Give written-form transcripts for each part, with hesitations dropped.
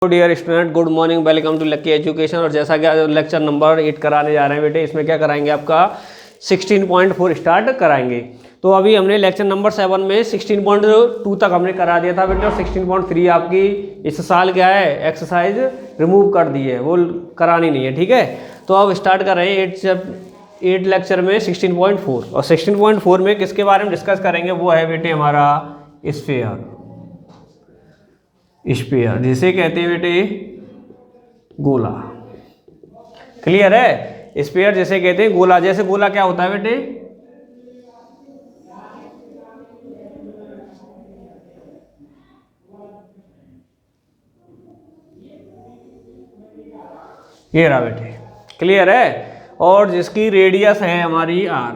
Dear student, good morning, welcome to Lucky education. और जैसा कि आज लेक्चर नंबर 8 कराने जा रहे हैं बेटे, इसमें क्या कराएंगे, आपका 16.4 स्टार्ट कराएंगे। तो अभी हमने लेक्चर नंबर 7 में 16.2 तक हमने करा दिया था बेटे, और 16.3 आपकी इस साल क्या है, एक्सरसाइज रिमूव कर दी है, वो करानी नहीं है, ठीक है। तो अब स्टार्ट कर रहे हैं 8 लेक्चर में 16.4, और 16.4 में किसके बारे में डिस्कस करेंगे, वो है बेटे हमारा स्फीयर, जिसे कहते हैं बेटे गोला। क्लियर है, स्फीयर जिसे कहते हैं गोला। जैसे गोला क्या होता है बेटे, ये रहा बेटे, क्लियर है। और जिसकी रेडियस है हमारी r,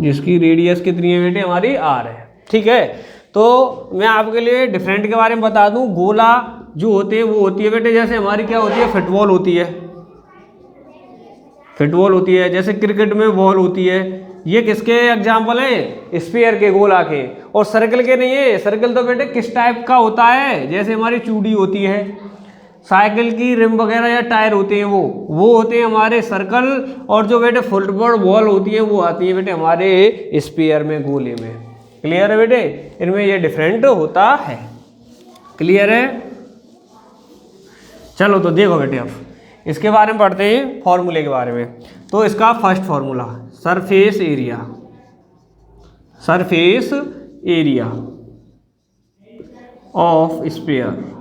जिसकी रेडियस कितनी है बेटे, हमारी r है, ठीक है। तो मैं आपके लिए डिफरेंट के बारे में बता दूं। गोला जो होते हैं वो होती है बेटे, जैसे हमारी क्या होती है, फुटबॉल होती है, फुटबॉल होती है, जैसे क्रिकेट में बॉल होती है। ये किसके एग्जाम्पल हैं, स्फीयर के, गोला के। और सर्कल के नहीं है। सर्कल तो बेटे किस टाइप का होता है, जैसे हमारी चूड़ी होती है, साइकिल की रिम वगैरह या टायर होते हैं, वो होते हैं हमारे सर्कल। और जो बेटे फुटबॉल बॉल होती है वो आती है बेटे हमारे स्फीयर में, गोले में। क्लियर है बेटे, इनमें ये डिफरेंट होता है। क्लियर है, चलो तो देखो बेटे, अब इसके बारे में पढ़ते हैं, फॉर्मूले के बारे में। तो इसका first formula, surface area, surface area of sphere,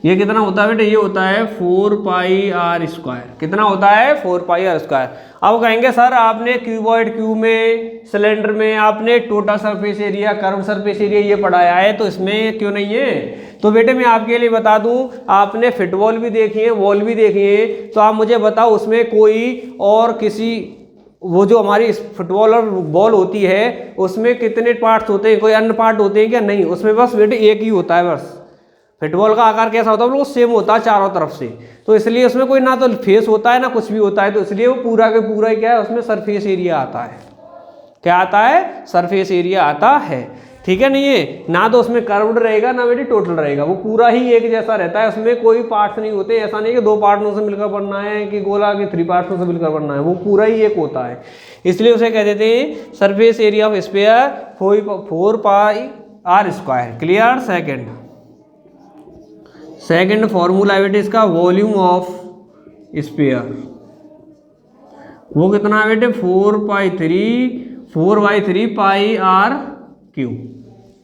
ये कितना होता है बेटे, ये होता है 4 पाई आर स्क्वायर। कितना होता है, 4 पाई आर स्क्वायर। अब कहेंगे सर आपने क्यूबॉइड क्यूब में, सिलेंडर में आपने total surface area, curve surface area ये पढ़ाया है, तो इसमें क्यों नहीं है। तो बेटे मैं आपके लिए बता दूं, आपने फुटबॉल भी देखी है, बॉल भी देखी है, तो आप मुझे बताओ उसमें कोई और किसी, वो जो हमारी फुटबॉल और बॉल होती है उसमें कितने पार्ट्स होते हैं, कोई अन्य पार्ट होते हैं क्या, नहीं। उसमें बस बेटे एक ही होता है बस। फुटबॉल का आकार कैसा होता है, वो सेम होता है चारों तरफ से, तो इसलिए उसमें कोई ना तो फेस होता है ना कुछ भी होता है, तो इसलिए वो पूरा के पूरा ही क्या है, उसमें सरफेस एरिया आता है। क्या आता है, सरफेस एरिया आता है, ठीक है। नहीं है ना, तो उसमें कर्व्ड रहेगा ना बेटे टोटल रहेगा, वो पूरा ही एक जैसा रहता है, उसमें कोई पार्ट्स नहीं होते। ऐसा नहीं कि 2 पार्टों से मिलकर बनना है, कि गोला के 3 पार्टों से मिलकर बनना है, वो पूरा ही एक होता है। इसलिए उसे कह देते हैं surface area of sphere 4 pi r square. Clear. Second formula है बेटे इसका, वॉल्यूम ऑफ स्फीयर, वो कितना है बेटे, 4/3 पाई आर क्यूब।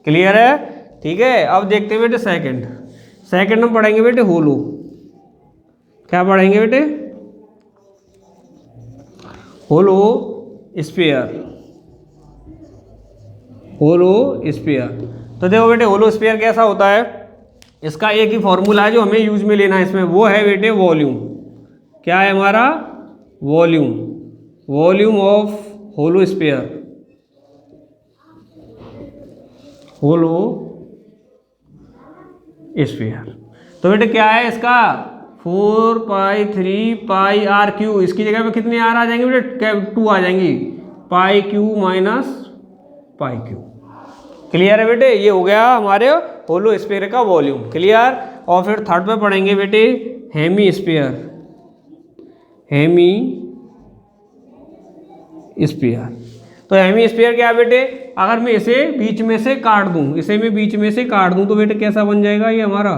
क्लियर है, ठीक है। अब देखते हैं बेटे सेकंड में पढ़ेंगे बेटे होलो। क्या पढ़ेंगे बेटे, होलो स्फीयर, होलो स्फीयर। तो देखो बेटे होलो स्फीयर कैसा होता है, इसका एक ही फॉर्मूला है जो हमें यूज में लेना है इसमें, वो है बेटे वॉल्यूम। क्या है हमारा, volume, volume of hollow sphere, hollow sphere. तो बेटे क्या है इसका, 4/3 पाई आर क्यू, इसकी जगह पे कितने आर आ जाएंगे बेटे, 2 आ जाएंगी, pi cube minus pi cube. Clear है बेटे, ये हो गया हमारे होलो स्फीयर का वॉल्यूम। क्लियर। और फिर थर्ड पे पढ़ेंगे बेटे हेमी स्फीयर, हेमी स्फीयर। तो हेमी स्फीयर क्या है बेटे, अगर मैं इसे बीच में से काट दूं, इसे मैं बीच में से काट दूं, तो बेटे कैसा बन जाएगा ये हमारा,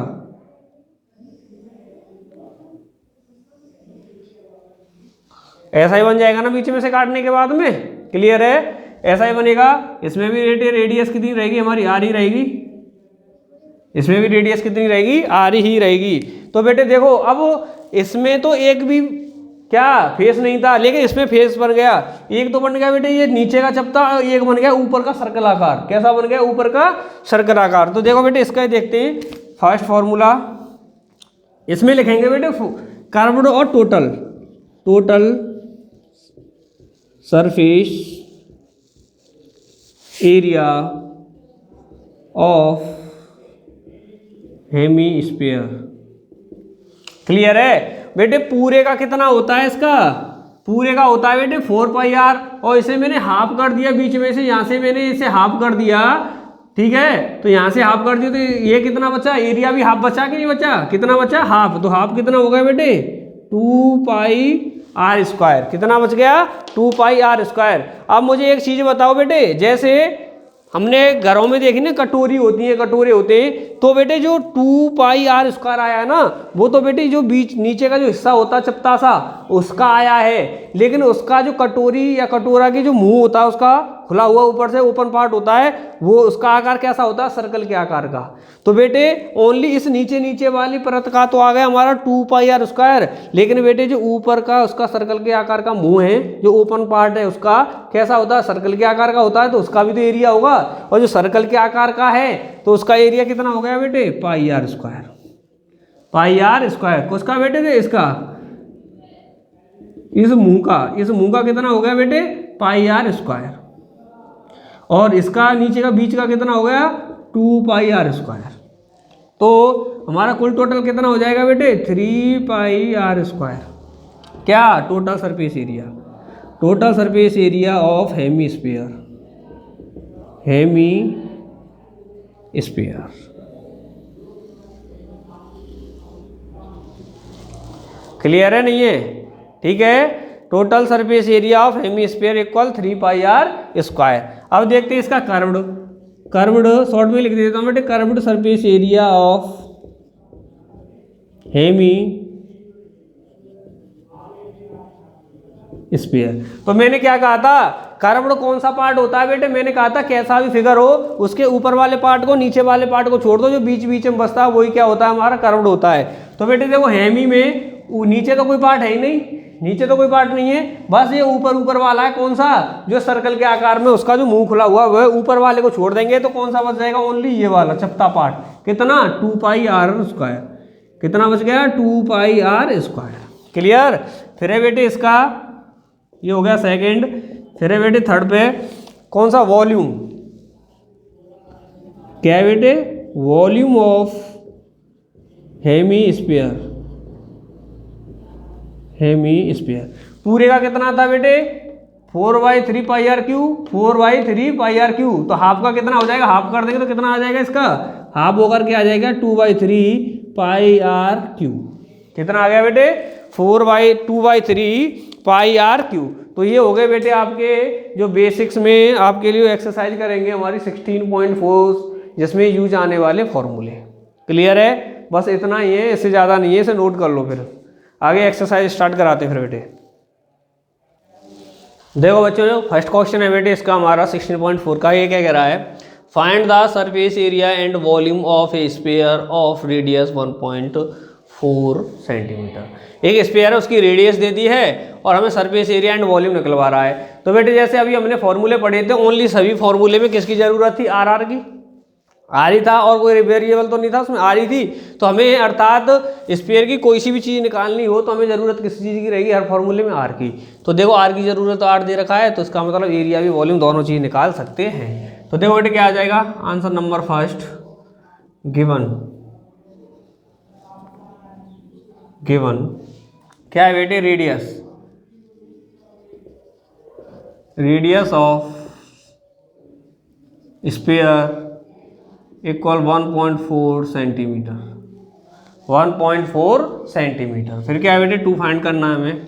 ऐसा ही बन जाएगा ना बीच में से काटने के बाद में। क्लियर है, ऐसा ही बनेगा। इसमें भी रेडियस कितनी रहेगी हमारी, आर ही रहेगी, इसमें भी रेडियस कितनी रहेगी, आर ही रहेगी। तो बेटे देखो, अब इसमें तो एक भी क्या फेस नहीं था, लेकिन इसमें फेस बन गया। एक तो बन गया बेटे ये नीचे का चपटा, एक बन गया ऊपर का सर्कल आकार। कैसा बन गया, ऊपर का सर्कल आकार। तो देखो बेटे इसका देखते हैं फर्स्ट फॉर्मूला, इसमें लिखेंगे बेटे कर्व्ड और total surface area of hemisphere. Clear है बेटे, पूरे का कितना होता है इसका, पूरे का होता है बेटे 4 पाई आर, और इसे मैंने हाफ कर दिया बीच में से, यहाँ से मैंने इसे हाफ कर दिया, ठीक है। तो यहाँ से हाफ कर दियो तो ये कितना बचा, एरिया भी हाफ बचा कि नहीं बचा, कितना बचा हाफ, तो हाफ कितना हो गया बेटे 2 पाई आर स्क्वायर, कितना बच गया 2 पाई आर स्क्वायर। अब मुझे एक चीज़ बताओ बेटे, जैसे हमने घरों में देखी ना कटोरी होती है, कटोरे होते हैं, तो बेटे जो 2 पाई आर स्क्वायर आया है ना, वो तो बेटे जो बीच नीचे का जो हिस्सा होता है चपटा सा उसका आया है, लेकिन उसका जो कटोरी या कटोरा की जो मुंह होता है उसका खुला हुआ ऊपर से ओपन पार्ट होता है, वो उसका आकार कैसा होता है, सर्कल के आकार का। तो बेटे ओनली इस नीचे नीचे वाली परत का तो आ गया हमारा 2 पाई आर स्क्वायर, लेकिन बेटे जो ऊपर का उसका सर्कल के आकार का मुंह है, जो ओपन पार्ट है उसका कैसा होता है, सर्कल के आकार का होता है, तो उसका भी तो एरिया होगा, और जो सर्कल के आकार का है तो उसका एरिया कितना हो गया बेटे pi r square, pi r square. किसका बेटे थे, इसका इस मुंह का कितना हो गया बेटे पाई आर स्क्वायर, और इसका नीचे का बीच का कितना हो गया 2 पाई आर स्क्वायर। तो हमारा कुल टोटल कितना हो जाएगा बेटे 3 पाई आर स्क्वायर। क्या total surface area, total surface area of hemisphere, hemisphere. Clear है नहीं है, ठीक है। Total surface area of hemisphere equal 3 pi r square. अब देखते हैं इसका कर्व्ड शॉर्ट में लिख देता हूँ बेटे, curved surface area of hemisphere. तो मैंने क्या कहा था, कर्व्ड कौन सा पार्ट होता है बेटे, मैंने कहा था कैसा भी फिगर हो उसके ऊपर वाले पार्ट को नीचे वाले पार्ट को छोड़ दो, जो बीच बीच में बसता है वही क्या होता है हमारा कर्व्ड होता है। तो बेटे देखो हेमी में नीचे तो कोई पार्ट है ही नहीं, नीचे तो कोई पार्ट नहीं है, बस ये ऊपर वाला है, कौन सा, जो सर्कल के आकार में उसका जो मुंह खुला हुआ वह ऊपर वाले को छोड़ देंगे तो कौन सा बच जाएगा, ओनली ये वाला चपटा पार्ट, कितना 2 पाई आर स्क्वायर, कितना बच गया 2 पाई आर स्क्वायर। क्लियर। फिर है बेटे इसका, ये हो गया सेकंड। फिर है बेटे थर्ड पे कौन सा, वॉल्यूम, क्या है बेटे volume of hemisphere, hemisphere पूरे का कितना था बेटे 4/3 pi r cube, 4/3 pi r cube. तो हाफ का कितना हो जाएगा, हाफ कर देंगे तो कितना आ जाएगा इसका, हाफ होकर के आ जाएगा 2/3 पाई आर क्यू। कितना आ गया बेटे 2/3 पाई आर क्यू। तो ये हो गए बेटे आपके जो बेसिक्स में आपके लिए एक्सरसाइज करेंगे हमारी 16.4, जिसमें यूज आने वाले फॉर्मूले। क्लियर है, बस इतना ही है, इससे ज़्यादा नहीं है, इसे नोट कर लो। फिर आगे एक्सरसाइज स्टार्ट कराते हैं फिर बेटे। देखो बच्चों जो फर्स्ट क्वेश्चन है बेटे इसका हमारा 16.4 का, ये क्या कह रहा है, find the surface area and volume of a sphere of radius 1.4 centimetre. एक स्फीयर है उसकी रेडियस दे दी है और हमें सरफेस एरिया एंड वॉल्यूम निकलवा रहा है। तो बेटे जैसे अभी हमने फॉर्मूले पढ़े थे, ओनली सभी फॉर्मूले में किसकी जरूरत थी, आर की, आर ही था और कोई वेरिएबल तो नहीं था उसमें, आर ही थी। तो हमें अर्थात स्फीयर की कोई सी भी चीज़ निकालनी हो तो हमें ज़रूरत किस चीज़ की रहेगी, हर फॉर्मूले में आर की। तो देखो आर की ज़रूरत तो आर दे रखा है, तो इसका मतलब एरिया भी वॉल्यूम दोनों चीज़ निकाल सकते हैं। तो देखो बेटे क्या आ जाएगा, आंसर नंबर फर्स्ट गिवन क्या है बेटे, radius of sphere equal 1.4 centimetre, 1.4 centimetre. फिर क्या है बेटे 2 फाइंड करना है हमें,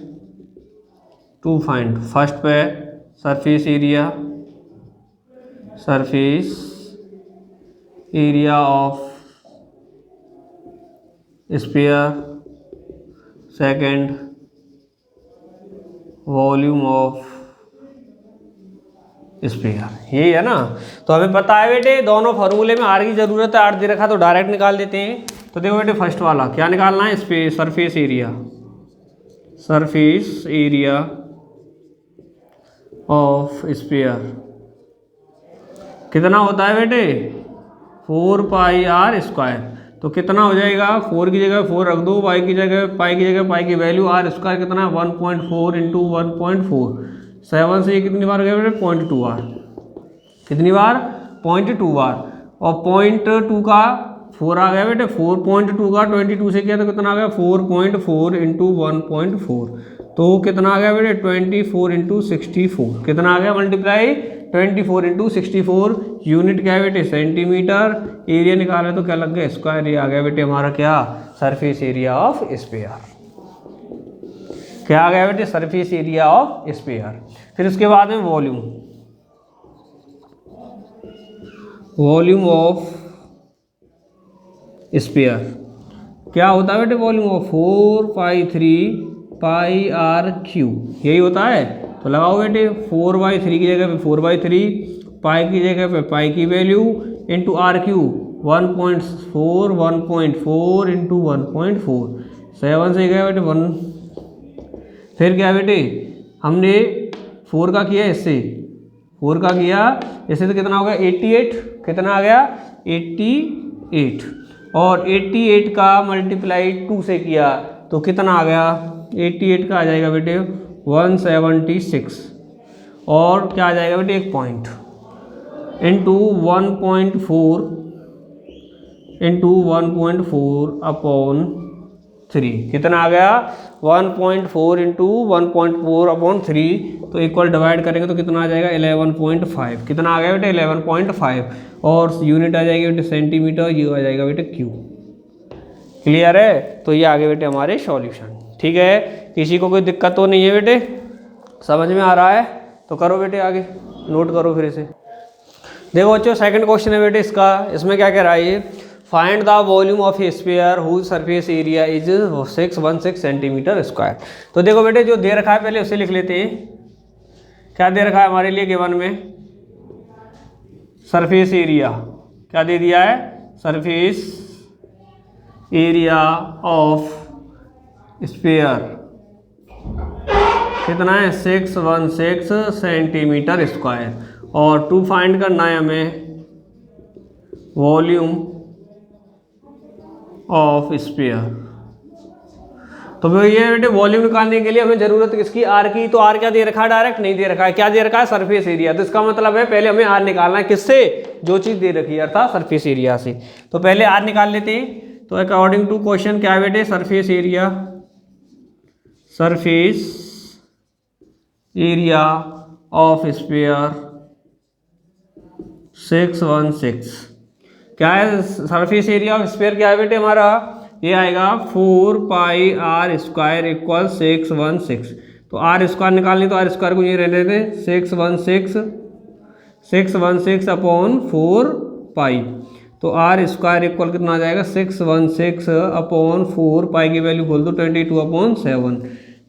2 फाइंड। फर्स्ट पे surface area of sphere, second volume of sphere, यही है ना। तो हमें पता है बेटे दोनों फार्मूले में आर की जरूरत है, आर दे रखा तो डायरेक्ट निकाल देते हैं। तो देखो बेटे फर्स्ट वाला क्या निकालना है, सरफेस एरिया ऑफ स्फीयर कितना होता है बेटे 4 पाई आर स्क्वायर। तो कितना हो जाएगा, 4 की जगह 4 रख दो, पाई की जगह पाई की वैल्यू आर स्क्वायर कितना 1.4 इंटू 1.4, 7 से ये कितनी बार गया बेटे 0.2 बार, कितनी बार 0.2 बार, और 0.2 का 4 आ गया बेटे, 4.2 का 22 से किया तो कितना आ गया 4.4 इंटू 1.4, तो कितना आ गया बेटे 24 इंटू 64, कितना आ गया मल्टीप्लाई 24 इंटू 64, यूनिट क्या है बेटे सेंटीमीटर, एरिया निकाले तो क्या लग गया स्क्वायर, ये आ गया बेटे हमारा क्या सरफेस एरिया ऑफ स्फीयर। क्या आ गया बेटे सरफेस एरिया ऑफ स्फीयर। फिर उसके बाद में वॉल्यूम, वॉल्यूम ऑफ स्फीयर क्या होता है बेटे, वॉल्यूम ऑफ 4π3πr3 यही होता है। तो लगाओ बेटे 4/3 की जगह पे 4/3, पाई की जगह पे पाई की value into r q 1.4 1.4 into 1.4, 7 से गया बेटे 1। फिर क्या बेटे हमने 4 का किया इससे, 4 का किया इससे तो कितना होगा 88, कितना आ गया 88, और 88 का मल्टीप्लाई 2 से किया तो कितना आ गया 88 का आ जाएगा बेटे 176, और क्या आ जाएगा बेटे 1 पॉइंट इंटू 1.4 इंटू 1.4 अपॉन 3, कितना आ गया 1.4 इंटू 1.4 अपॉन 3, तो इक्वल डिवाइड करेंगे तो कितना आ जाएगा 11.5, कितना आ गया बेटे 11.5, और यूनिट आ जाएगी बेटे सेंटीमीटर, ये आ जाएगा बेटे क्यू। क्लियर है। तो ये आगे बेटे हमारे सॉल्यूशन। ठीक है, किसी को कोई दिक्कत तो नहीं है बेटे, समझ में आ रहा है तो करो बेटे आगे, नोट करो फिर इसे। देखो बच्चों सेकंड क्वेश्चन है बेटे इसका, इसमें क्या कह रहा है ये, find the volume of a sphere whose surface area is 616 centimetre square. तो देखो बेटे जो दे रखा है पहले उसे लिख लेते हैं। क्या दे रखा है हमारे लिए गिवन में, सरफेस एरिया क्या दे दिया है, सरफेस एरिया ऑफ स्फीयर कितना है 616 सेंटीमीटर स्क्वायर, और टू फाइंड करना है हमें वॉल्यूम ऑफ स्फीयर। तो भैया बेटे वॉल्यूम निकालने के लिए हमें जरूरत किसकी, आर की। तो आर क्या दे रखा है, डायरेक्ट नहीं दे रखा है, क्या दे रखा है सरफेस एरिया। तो इसका मतलब है पहले हमें आर निकालना है किससे, जो चीज़ दे रखी है अर्थात सरफेस एरिया से। तो पहले आर निकाल लेते हैं। तो अकॉर्डिंग टू क्वेश्चन क्या है बेटे, surface area, surface area of sphere 616 क्या है, सरफेस एरिया ऑफ स्फीयर क्या है बेटे हमारा, ये आएगा 4πr स्क्वायर इक्वल 616। तो आर स्क्वायर निकालनी तो आर स्क्वायर को ये रहने देते 616 अपॉन 4π। तो आर स्क्वायर इक्वल कितना आ जाएगा 616 अपॉन 4π की वैल्यू खोल दो 22/7।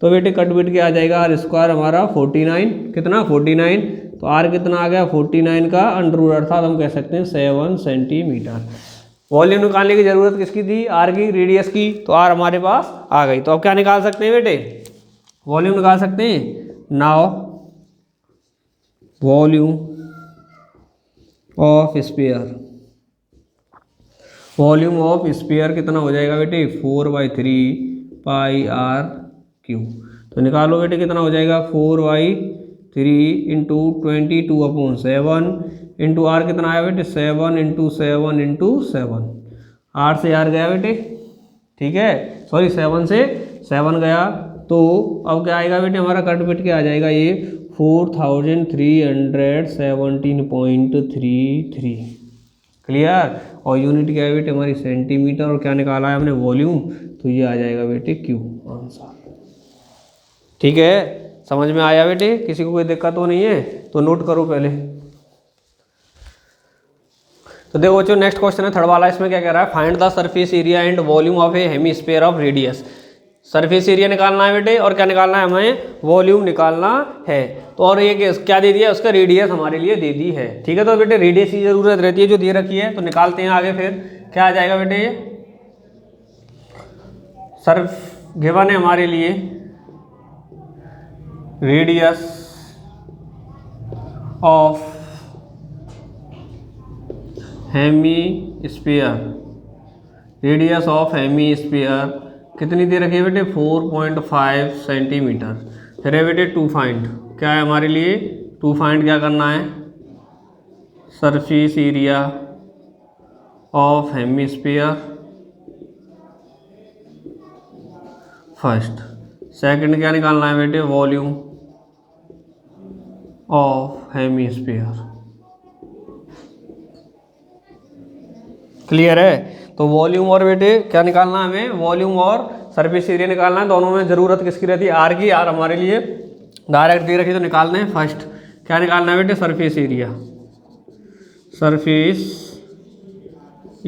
तो बेटे कट बिट के आ जाएगा आर स्क्वायर हमारा 49, कितना 49। तो आर कितना आ गया 49 का अंडर रूट, अर्थात हम कह सकते हैं 7 सेंटीमीटर। वॉल्यूम निकालने की जरूरत किसकी थी, आर की, रेडियस की। तो आर हमारे पास आ गई। तो अब क्या निकाल सकते हैं बेटे, वॉल्यूम निकाल सकते हैं। Now volume of sphere, volume of sphere कितना हो जाएगा बेटे 4/3πr3। तो निकालो बेटे कितना हो जाएगा 4/3 इंटू 22/7 इंटू आर कितना आया बेटे 7 इंटू 7 इंटू 7। 8 से आर गया बेटे, ठीक है, सॉरी 7 से 7 गया। तो अब क्या आएगा बेटे हमारा कट पिट के आ जाएगा ये 4317.33। क्लियर। और यूनिट क्या है बेटे हमारी सेंटीमीटर, और क्या निकाला है हमने वॉल्यूम, तो ये आ जाएगा बेटे क्यू आंसर। ठीक है, समझ में आया बेटे, किसी को कोई दिक्कत तो नहीं है तो नोट करो पहले। तो देखो बच्चों नेक्स्ट क्वेश्चन है थर्ड वाला, इसमें क्या कह रहा है, find the surface area and volume of A hemisphere of radius. Surface area निकालना है बेटे, और क्या निकालना है हमें, वॉल्यूम निकालना है। तो और ये क्या दे दिया, उसका रेडियस हमारे लिए दे दी है। ठीक है, तो बेटे रेडियस की जरूरत रहती है जो दे रखी है। तो निकालते हैं आगे, फिर क्या आ जाएगा बेटे, ये सर्फ गिवन है हमारे लिए radius of hemisphere, radius of hemisphere कितनी दे रखी है बेटे 4.5 सेंटीमीटर। फिर है बेटे टू फाइंड, क्या है हमारे लिए टू फाइंड, क्या करना है, surface area of hemisphere first. Second क्या निकालना है बेटे, वॉल्यूम ऑफ हेमीस्फीयर। क्लियर है? तो वॉल्यूम और बेटे क्या निकालना है हमें, वॉल्यूम और सरफेस एरिया निकालना है। दोनों में ज़रूरत किसकी रहती है, आर की। आर हमारे लिए डायरेक्ट दे रखी तो निकालने हैं। फर्स्ट क्या निकालना है बेटे, surface area. Surface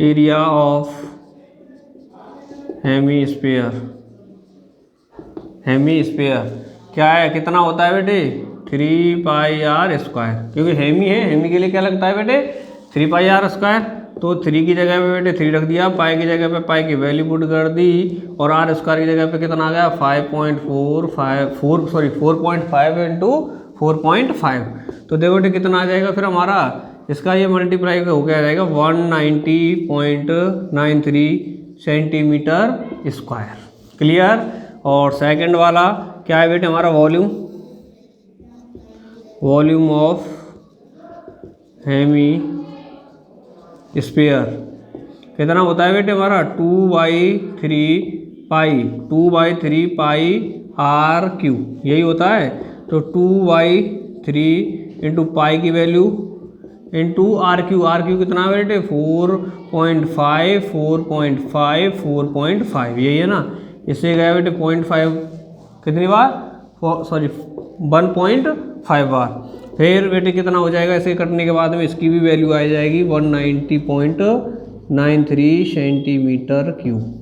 area of hemisphere. Hemisphere क्या है, कितना होता है बेटे, 3πr²। क्योंकि हेमी है, हेमी के लिए क्या लगता है बेटे, 3πr²। तो 3 की जगह पे बेटे 3 रख दिया, पाई की जगह पे पाई की वैल्यू पुट कर दी, और r² की जगह पे कितना आ गया, 4.5 इंटू 4.5। तो देखो बेटे कितना आ जाएगा फिर हमारा, इसका ये मल्टीप्लाई हो गया जाएगा 190.93 सेंटीमीटर स्क्वायर। क्लियर? और सेकंड वाला क्या है बेटे हमारा, volume. Volume of hemisphere कितना होता है बेटे हमारा, 2/3 पाई यही होता है। तो 2/3 इंटू पाई की वैल्यू इंटू r³ कितना है बेटे, 4.5 यही है ना। इससे गया बेटे 0.5 कितनी बार, 1.5 बार। फिर बेटे कितना हो जाएगा, इसे कटने के बाद में इसकी भी वैल्यू आ जाएगी 190.93 सेंटीमीटर क्यूब।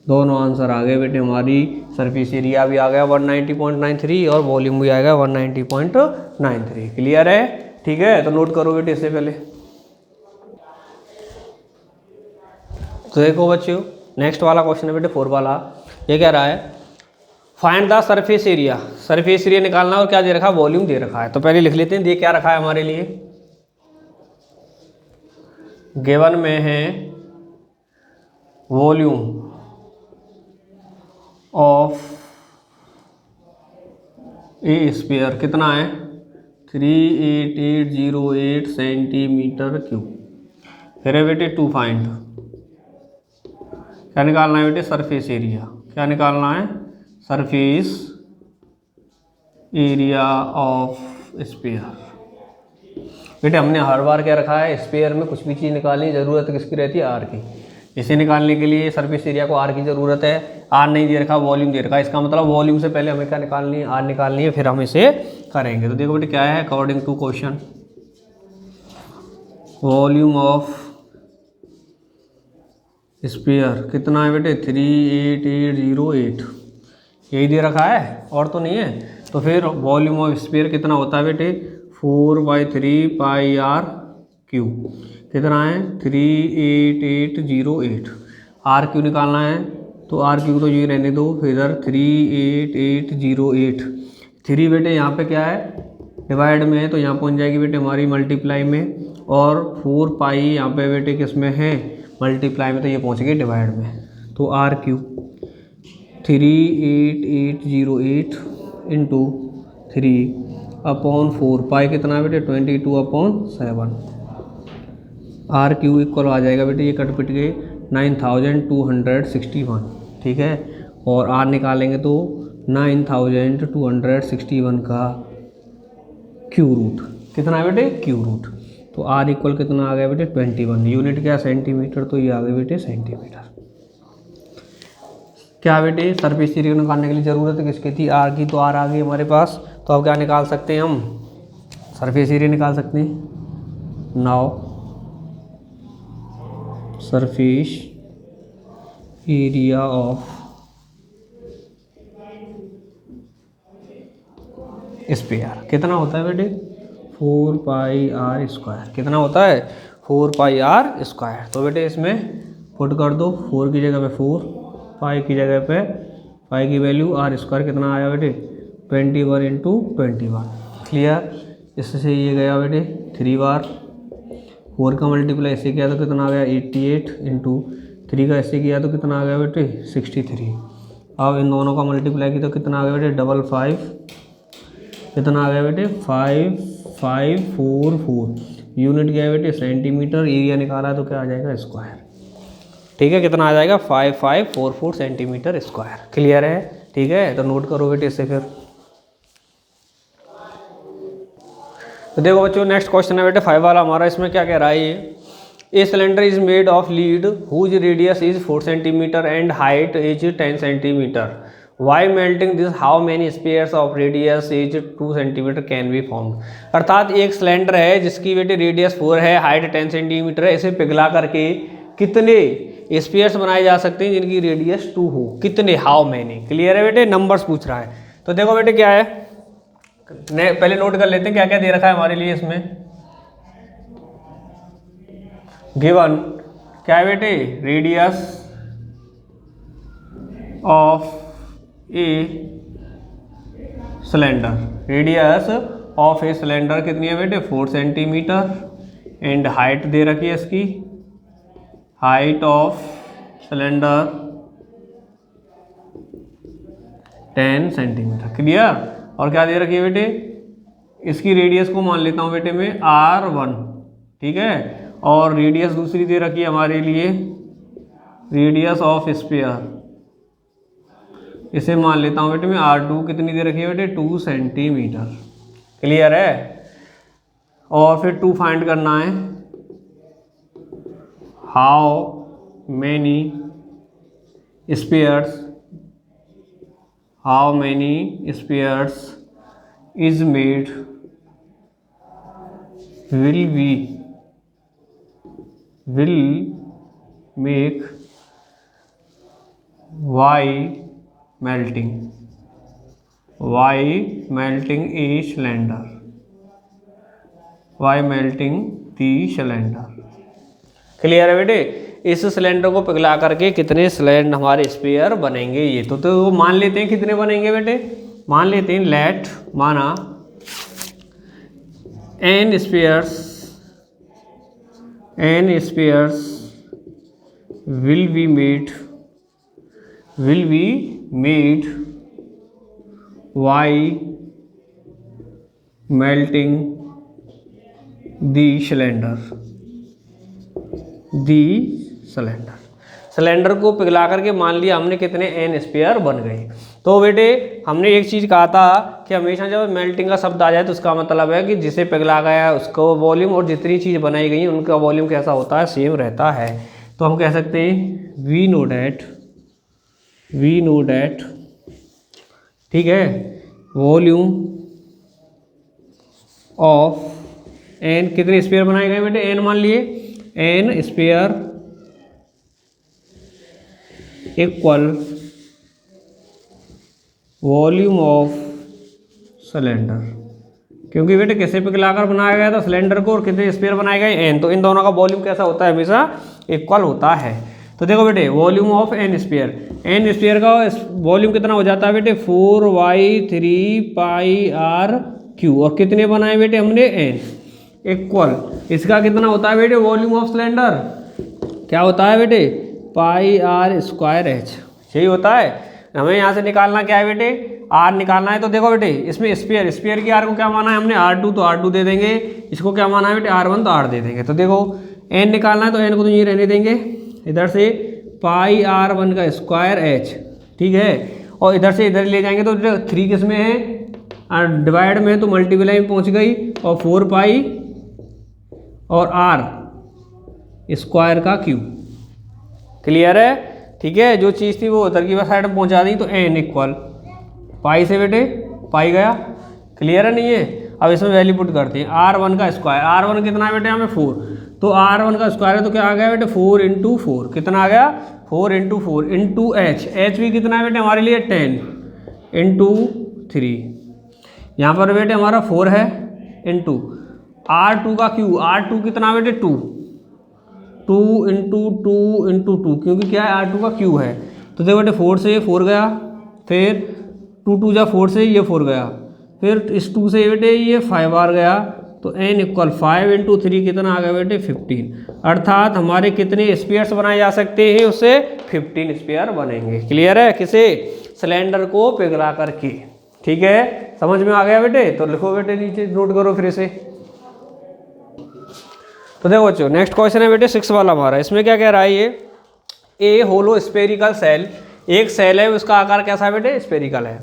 दोनों आंसर आ गए बेटे हमारी। सरफेस एरिया भी आ गया 190.93 और वॉल्यूम भी आएगा 190.93। क्लियर है? ठीक है, तो नोट करो बेटे इससे पहले। तो देखो बच्चों, नेक्स्ट वाला क्वेश्चन है बेटे 4 वाला। ये कह रहा है find the surface area. Surface area निकालना, और क्या दे रखा है, वॉल्यूम दे रखा है। तो पहले लिख लेते हैं, ये क्या रखा है हमारे लिए, गिवन में है वॉल्यूम ऑफ ए स्फीयर कितना है, 38808 सेंटीमीटर क्यूब। फिर है बेटे टू फाइंड, क्या निकालना है बेटे, सरफेस एरिया। क्या निकालना है, सरफेस एरिया ऑफ स्फीयर। बेटे हमने हर बार क्या रखा है, स्फीयर में कुछ भी चीज़ निकालनी ज़रूरत किसकी रहती है, आर की। इसे निकालने के लिए सरफेस एरिया को आर की ज़रूरत है। आर नहीं दे रखा, वॉल्यूम दे रखा है। इसका मतलब वॉल्यूम से पहले हमें क्या निकालनी है, आर निकालनी है, फिर हम इसे करेंगे। तो देखो बेटे क्या है, according to question, volume of sphere कितना है बेटे, 38808 यही दे रखा है, और तो नहीं है। तो फिर वॉल्यूम ऑफ स्फीयर कितना होता है बेटे, 4/3 पाई r क्यूब। कितना है, 38808। r³ निकालना है, तो r³ तो ये रहने दो, फिर इधर 38808। 3 बेटे यहाँ पे क्या है, डिवाइड में है, तो यहाँ पहुँच जाएगी बेटे हमारी मल्टीप्लाई में, और 4 पाई यहाँ पे बेटे किस में है, मल्टीप्लाई में, तो ये पहुँच गई डिवाइड में। तो r³ 38808 इंटू 3/4 पाई कितना है बेटे, 22/7। r³ इक्वल आ जाएगा बेटे, ये कट पिट गए 9261। ठीक है, और r निकालेंगे तो 9261 का क्यू रूट कितना है बेटे, क्यू रूट। तो r इक्वल कितना आ गया बेटे, 21। यूनिट क्या, सेंटीमीटर, तो ये आ गए बेटे सेंटीमीटर। क्या बेटे, सरफेस एरिया निकालने के लिए ज़रूरत किसकी थी, आर की। तो आर आ गई हमारे पास। तो अब क्या निकाल सकते हैं हम, सरफेस एरिया निकाल सकते हैं। Now surface area of sphere कितना होता है बेटे, 4πr²। कितना होता है, 4πr²। तो बेटे इसमें पुट कर दो, 4 की जगह पे 4, पाई की जगह पे पाई की वैल्यू r² कितना आया बेटे, 21 इंटू 21। क्लियर? इससे ये गया बेटे 3 बार, 4 का मल्टीप्लाई इससे किया तो कितना आ गया 88 इंटू 3 का इससे किया तो कितना आ गया बेटे 63। अब इन दोनों का मल्टीप्लाई किया तो कितना आ गया बेटे 55, कितना आ गया बेटे 5544। यूनिट क्या है बेटे सेंटीमीटर, एरिया निकाला है तो क्या आ जाएगा स्क्वायर। ठीक है, कितना आ जाएगा 5544 सेंटीमीटर स्क्वायर। क्लियर है? ठीक है, तो नोट करो बेटे इससे। फिर तो देखो बच्चों नेक्स्ट क्वेश्चन है बेटे 5 वाला हमारा। इसमें क्या कह रहा है ये, a cylinder is made of lead whose radius is 4 centimetre and height is 10 centimetre. By melting this how many spheres of radius is 2 centimetre can be formed. अर्थात एक सिलेंडर है जिसकी बेटे रेडियस 4 है, हाइट 10 सेंटीमीटर है, इसे पिघला करके कितने स्पेयर्स बनाए जा सकते हैं जिनकी रेडियस 2 हो, कितने, हाउ मेनी। क्लियर है बेटे, नंबर्स पूछ रहा है। तो देखो बेटे क्या है, पहले नोट कर लेते हैं क्या क्या दे रखा है हमारे लिए इसमें। गिवन क्या है बेटे, radius of a cylinder, radius of a cylinder कितनी है बेटे 4 सेंटीमीटर एंड हाइट दे रखी है इसकी, height of cylinder 10 centimetre. Clear. और क्या दे रखी है बेटे, इसकी रेडियस को मान लेता हूँ बेटे मैं R1, ठीक है। और रेडियस दूसरी दे रखी है हमारे लिए, रेडियस ऑफ स्फीयर, इसे मान लेता हूँ बेटे मैं R2, कितनी दे रखी है बेटे 2 सेंटीमीटर। क्लियर है। और फिर 2 फाइंड करना है, how many spheres, how many spheres is made will make y melting a cylinder, y melting the cylinder। Clear है बेटे। इस सिलेंडर को पिघला करके कितने सिलेंडर हमारे स्पेयर बनेंगे ये तो मान लेते हैं कितने बनेंगे बेटे, मान लेते हैं लेट, माना n spheres will be made by melting the cylinder। Cylinder को पिघला करके मान लिया हमने कितने n स्पेयर बन गए। तो बेटे हमने एक चीज़ कहा था कि हमेशा जब मेल्टिंग का शब्द आ जाए तो उसका मतलब है कि जिसे पिघला गया है उसका वॉल्यूम और जितनी चीज़ बनाई गई उनका वॉल्यूम कैसा होता है, सेम रहता है। तो हम कह सकते हैं वी नो डैट, ठीक है, वॉल्यूम ऑफ n, कितने स्पेयर बनाए गए बेटे n मान लिए, n sphere equal volume of cylinder. क्योंकि बेटे किसे पिघलाकर बनाया गया था सिलेंडर को और कितने स्पेयर बनाए गए n, तो इन दोनों का वॉल्यूम कैसा होता है, हमेशा इक्वल होता है। तो देखो बेटे वॉल्यूम ऑफ n स्पेयर का वॉल्यूम कितना हो जाता है बेटे 4y3πr3, और कितने बनाए बेटे हमने n, इक्वल इसका कितना होता है बेटे वॉल्यूम ऑफ सिलेंडर, क्या होता है बेटे πr²h, यही होता है। हमें यहाँ से निकालना क्या है बेटे, r निकालना है। तो देखो बेटे इसमें स्पेयर की r को क्या माना है हमने R2, तो R2 दे देंगे, इसको क्या माना है बेटे R1, तो R दे देंगे। तो देखो n निकालना है तो n को तो ये रहने देंगे, इधर से πr1² h, ठीक है। और इधर से इधर ले जाएंगे तो 3 किस में है, डिवाइड में, तो मल्टीप्लाई में पहुँच गई, और 4π और r²3। क्लियर है, ठीक है। जो चीज़ थी वो उधर की साइड में पहुंचा दी, तो n इक्वल पाई से बेटे पाई गया। क्लियर है नहीं है। अब इसमें वैल्यू पुट करते हैं, R1 का स्क्वायर, R1 कितना है बेटे हमें 4, तो R1 का स्क्वायर है तो क्या आ गया बेटे 4 × 4, कितना आ गया 4 × 4 इंटू h भी कितना है बेटे हमारे लिए 10 × 3, यहाँ पर बेटे हमारा 4 है, इंटू R2 का क्यू, R2 कितना बेटे 2 × 2 क्योंकि क्या है R2 का क्यू है। तो देखो बेटे 4 से ये 4 गया, फिर 2 2 जा 4 से ये 4 गया, फिर इस 2 से बेटे ये 5 r गया, तो n इक्वल 5 × 3 कितना आ गया बेटे 15। अर्थात हमारे कितने स्पेयर्स बनाए जा सकते हैं, उससे 15 स्पेयर बनेंगे। क्लियर है, किसे, सिलेंडर को पिघला करके। ठीक है, समझ में आ गया बेटे। तो लिखो बेटे नीचे, नोट करो फिर से। तो देखो बच्चों नेक्स्ट क्वेश्चन है बेटे 6 वाला हमारा। इसमें क्या कह रहा है ये, ए होलो स्पेरिकल सेल, एक सेल है उसका आकार कैसा है बेटे स्पेरिकल है,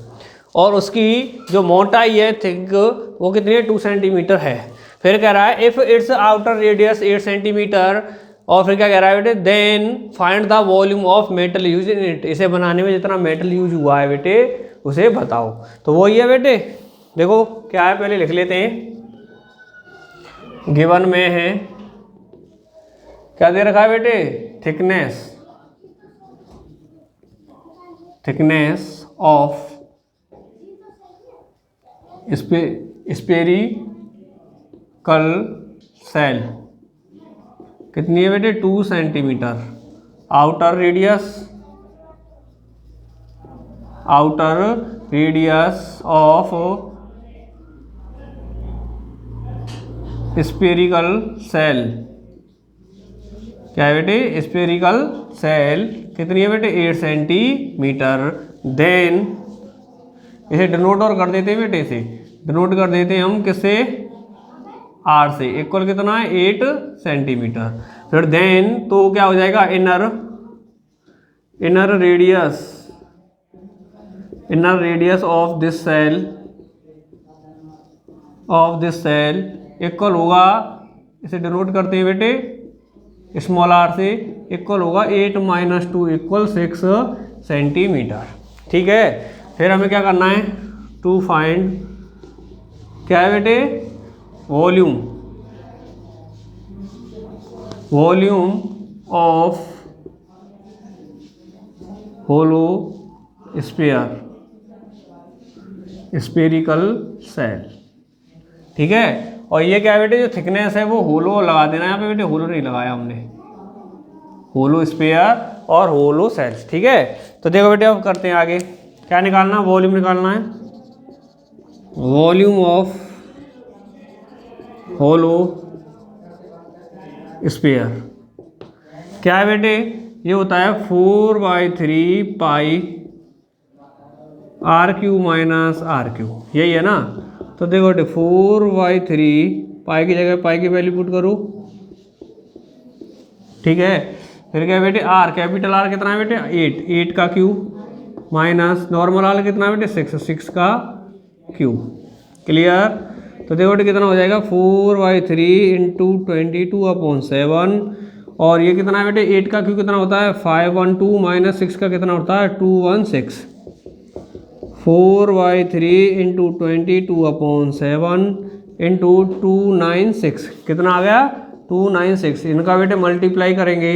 और उसकी जो मोटाई है थिक वो कितनी है 2 सेंटीमीटर है। फिर कह रहा है if its outer radius 8 centimetre, और फिर क्या कह रहा है बेटे, then find the volume of metal use in it. इसे बनाने में जितना मेटल यूज हुआ है बेटे उसे बताओ। तो वही है बेटे, देखो क्या है, पहले लिख लेते हैं। गिवन में है, क्या दे रखा है बेटे, थिकनेस ऑफ स्पेरिकल सेल कितनी है बेटे, 2 centimetre. Outer radius of spherical shell, क्या है बेटे, स्पेरिकल सेल कितनी है बेटे, 8 सेंटीमीटर। देन इसे डिनोट और कर देते हैं बेटे, इसे डिनोट कर देते हैं हम किससे, आर से, इक्वल कितना है, 8 सेंटीमीटर। फिर देन तो क्या हो जाएगा, inner radius of this shell equal होगा, इसे डिनोट करते हैं बेटे स्मॉल आर से, इक्वल होगा 8 - 2 = 6 सेंटीमीटर। ठीक है, फिर हमें क्या करना है, टू फाइंड क्या है बेटे, volume of hollow spherical shell. ठीक है, और ये क्या है बेटे, जो थिकनेस है वो होलो लगा देना है यहाँ पे बेटे, होलो नहीं लगाया हमने, होलो स्पेयर और होलो सेल्स। ठीक है, तो देखो बेटे अब करते हैं आगे, क्या निकालना, वॉल्यूम निकालना है, वॉल्यूम ऑफ होलो स्पेयर क्या है बेटे, ये होता है 4/3 पाई r³ - r³, यही है ना। तो देखो बेटे 4/3 पाई की जगह पाई की वैल्यू पुट करो। ठीक है, फिर क्या बेटे, आर कैपिटल आर कितना है बेटे, 8 का क्यूब माइनस नॉर्मल आर कितना है बेटे, 6 का क्यूब। क्लियर, तो देखो बेटे कितना हो जाएगा, 4/3 × 22/7, और ये कितना है बेटे, 8 का क्यूब कितना होता है, 512 माइनस 6 का कितना होता है, 216। 4/3 × 22/7 × 296 कितना आ गया, 296। इनका बेटे मल्टीप्लाई करेंगे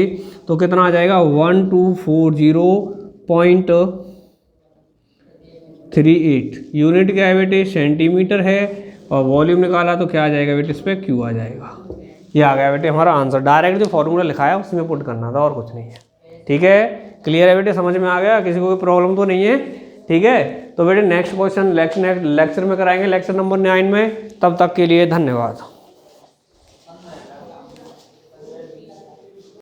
तो कितना आ जाएगा, 1240.38। यूनिट क्या है बेटे, सेंटीमीटर है, और वॉल्यूम निकाला तो क्या आ जाएगा बेटे, इस पर क्यू आ जाएगा। ये आ गया बेटे हमारा आंसर, डायरेक्ट जो फॉर्मूला लिखा है उसमें पुट करना था और कुछ नहीं है। ठीक है, क्लियर है बेटे, समझ में आ गया, किसी को कोई प्रॉब्लम तो नहीं है। ठीक है, तो बेटे नेक्स्ट क्वेश्चन लेक्चर में कराएंगे, लेक्चर नंबर 9 में। तब तक के लिए धन्यवाद।